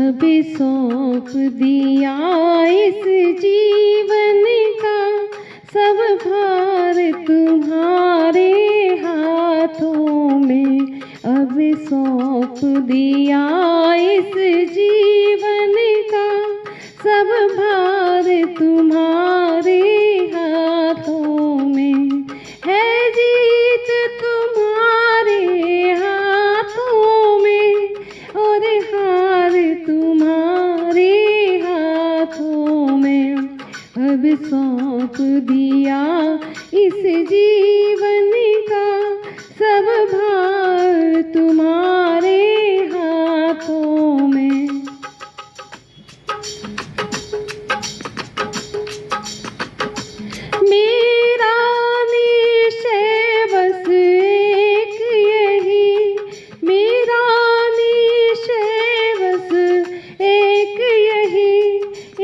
अभी सौंप दिया इस जीवन का सब भार तुम्हारे हाथों में। अब सौंप दिया इस जीवन का सब भार तुम्हारे हाथों में। है जीत तुम्हारे हाथों में और हार तुम्हारे हाथों में। अब सौंप दिया इस जीवन का सब भार तुम्हारे हाथों में। मेरा निश्चय बस एक यही, मेरा निश्चय बस एक यही,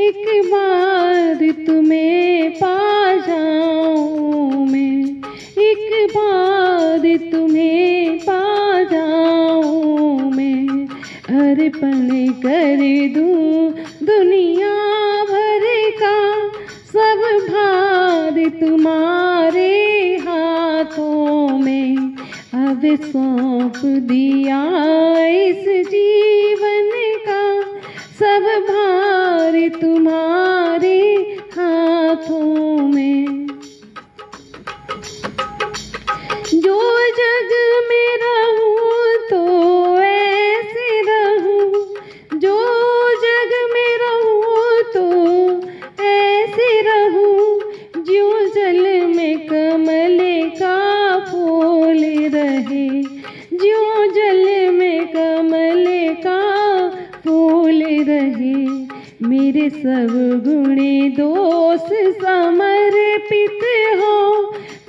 एक बार तुम्हें पा जाऊं मैं, एक बार तुम्हें पा जाऊं मैं। अर्पण कर दूं दुनिया भर का सब भार तुम्हारे हाथों में। अब सौंप दिया इस जीवन का सब भार तुम्हारे हाथों में। जो जग में रहूं तो ऐसे रहूं, जो जग में रहूं तो ऐसे रहूं, ज्यों जल में कमल का फूल रहे, ज्यों जल में कमल का फूल रहे। मेरे सब गुणी दोष समर्पित हो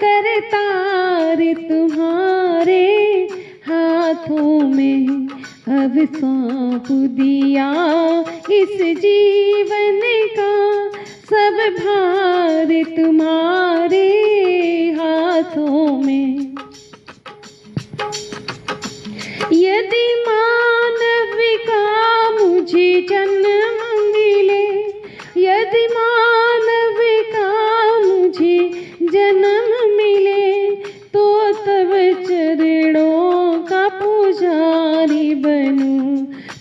करतार तुम्हारे हाथों में। अब सौंप दिया इस जीवन का सब भार तुम्हारे हाथों में। यदि मानव का मुझे जन्म मिले, यदि मानव का मुझे जन्म मिले, तो तब चरणों का पुजारी बनूं,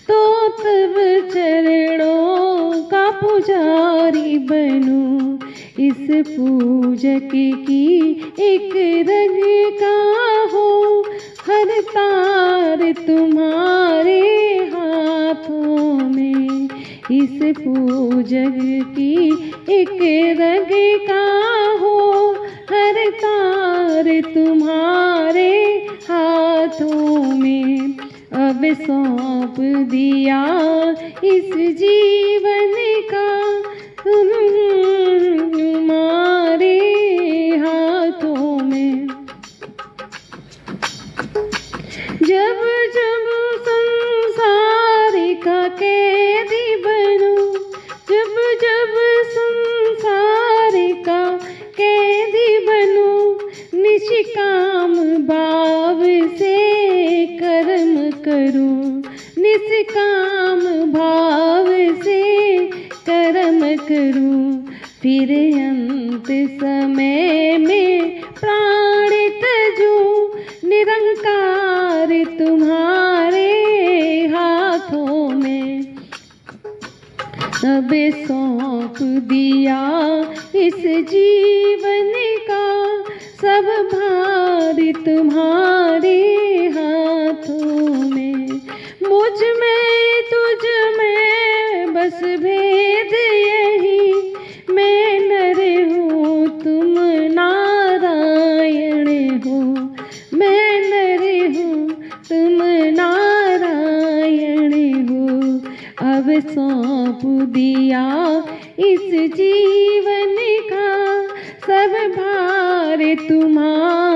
तो तब चरणों का पुजारी बनूं। इस पूजक की एक रग का हो हर तार तुम्हारे हाथों में। इस पूजक की एक रग का हो हर तार तुम्हारे हाथों में। अब सौंप दिया इस जीवन का तुम्हारे हाथों में। जब जब संसार का कैदी बनूं, जब जब संसार का कैदी बनूं, निष्काम भाव से कर्म करूं, निष्काम भाव से कर्म करूं। फिर अंत समय में प्राण तजूं, निरंकार तुम्हारे हाथों में। अब सौंप दिया इस जीवन का सब भार तुम्हारे हाथों में। मुझ में तुझ में बस भेद यही, मैं नर हूँ तुम नारायण हो, मैं नर हूँ तुम नारायण हो। अब सौंप दिया इस जीवन का सब भार तुम्हारे